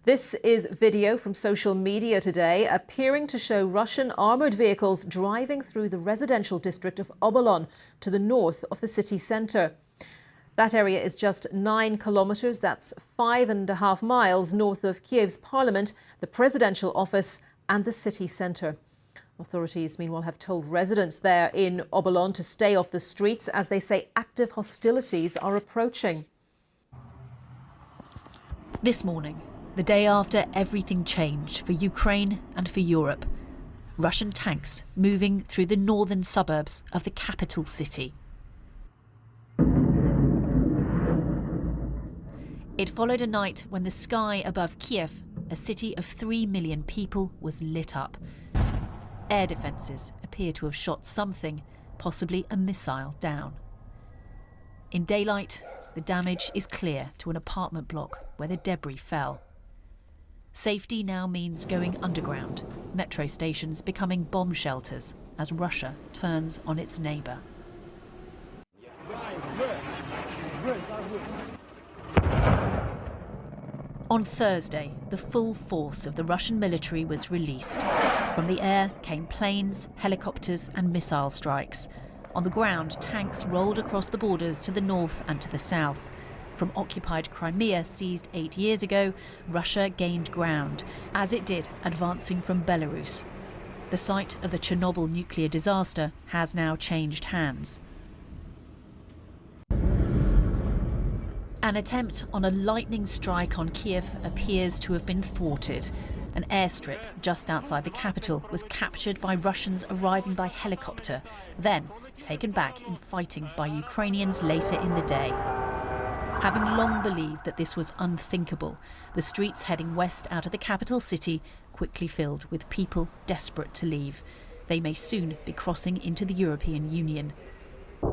This is video from social media today appearing to show Russian armoured vehicles driving through the residential district of Obolon to the north of the city centre. That area is just 9 kilometres, that's 5.5 miles north of Kiev's parliament, the presidential office and the city centre. Authorities, meanwhile, have told residents there in Obolon to stay off the streets as they say active hostilities are approaching. This morning, the day after everything changed for Ukraine and for Europe, Russian tanks moving through the northern suburbs of the capital city. It followed a night when the sky above Kiev, a city of 3 million people, was lit up. Air defences appear to have shot something, possibly a missile, down. In daylight, the damage is clear to an apartment block where the debris fell. Safety now means going underground, metro stations becoming bomb shelters as Russia turns on its neighbour. On Thursday, the full force of the Russian military was released. From the air came planes, helicopters and missile strikes. On the ground, tanks rolled across the borders to the north and to the south. From occupied Crimea, seized 8 years ago, Russia gained ground, as it did advancing from Belarus. The site of the Chernobyl nuclear disaster has now changed hands. An attempt on a lightning strike on Kiev appears to have been thwarted. An airstrip just outside the capital was captured by Russians arriving by helicopter, then taken back in fighting by Ukrainians later in the day. Having long believed that this was unthinkable, the streets heading west out of the capital city quickly filled with people desperate to leave. They may soon be crossing into the European Union.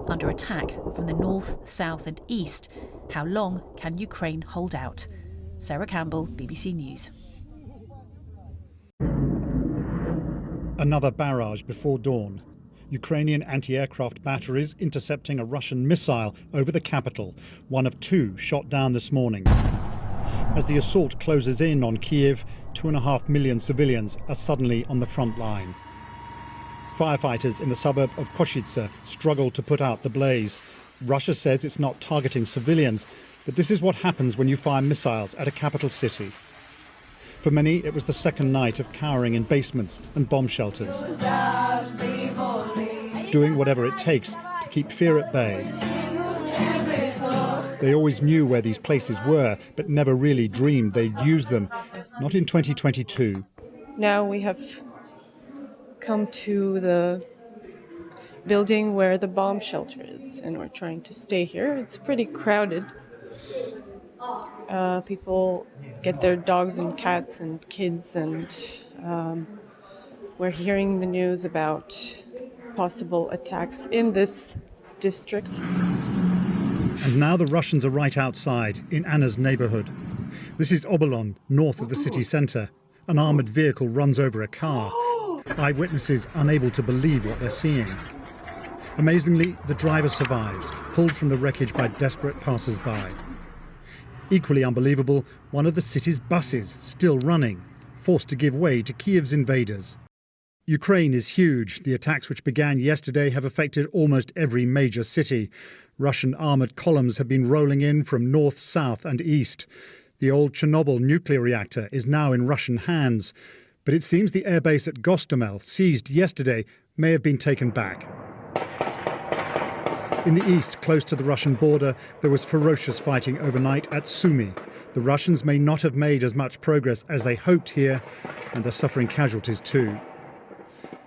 Under attack from the north, south and east, how long can Ukraine hold out? Sarah Campbell, BBC News. Another barrage before dawn. Ukrainian anti-aircraft batteries intercepting a Russian missile over the capital, one of 2 shot down this morning. As the assault closes in on Kiev, 2.5 million civilians are suddenly on the front line. Firefighters in the suburb of Koshitsa struggle to put out the blaze. Russia says it's not targeting civilians, but this is what happens when you fire missiles at a capital city. For many, it was the second night of cowering in basements and bomb shelters, doing whatever it takes to keep fear at bay. They always knew where these places were, but never really dreamed they'd use them. Not in 2022. Now we have come to the building where the bomb shelter is, and we're trying to stay here. It's pretty crowded. People get their dogs and cats and kids, and we're hearing the news about possible attacks in this district. And now the Russians are right outside, in Anna's neighbourhood. This is Obolon, north of the city centre. An armoured vehicle runs over a car. Eyewitnesses unable to believe what they're seeing. Amazingly, the driver survives, pulled from the wreckage by desperate passers-by. Equally unbelievable, one of the city's buses still running, forced to give way to Kiev's invaders. Ukraine is huge. The attacks which began yesterday have affected almost every major city. Russian armoured columns have been rolling in from north, south and east. The old Chernobyl nuclear reactor is now in Russian hands. But it seems the airbase at Gostomel, seized yesterday, may have been taken back. In the east, close to the Russian border, there was ferocious fighting overnight at Sumy. The Russians may not have made as much progress as they hoped here, and they're suffering casualties too.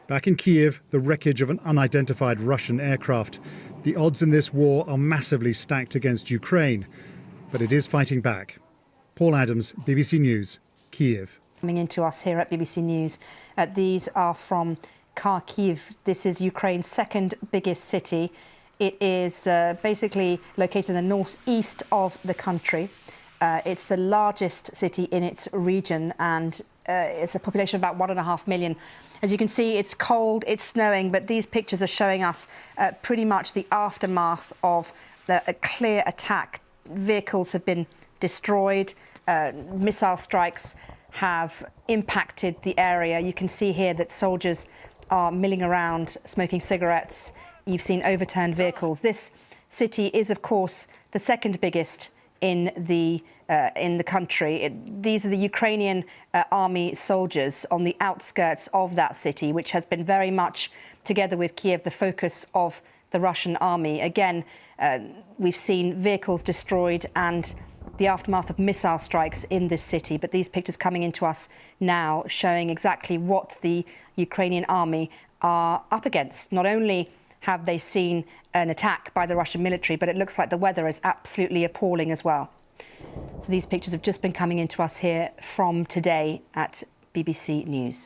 Back in Kiev, the wreckage of an unidentified Russian aircraft. The odds in this war are massively stacked against Ukraine, but it is fighting back. Paul Adams, BBC News, Kiev. Coming into us here at BBC News, these are from Kharkiv. This is Ukraine's second biggest city. It is basically located in the northeast of the country. It's the largest city in its region, and it's a population of about 1.5 million. As you can see, it's cold, it's snowing, but these pictures are showing us pretty much the aftermath of a clear attack. Vehicles have been destroyed. missile strikes have impacted the area. You can see here that soldiers are milling around, smoking cigarettes. You've seen overturned vehicles. This city is, of course, the second biggest in the country. These are the Ukrainian army soldiers on the outskirts of that city, which has been very much, together with Kiev, the focus of the Russian army. Again, we've seen vehicles destroyed and the aftermath of missile strikes in this city. But these pictures coming into us now showing exactly what the Ukrainian army are up against. Not only have they seen an attack by the Russian military, but it looks like the weather is absolutely appalling as well. So these pictures have just been coming into us here from today at BBC News.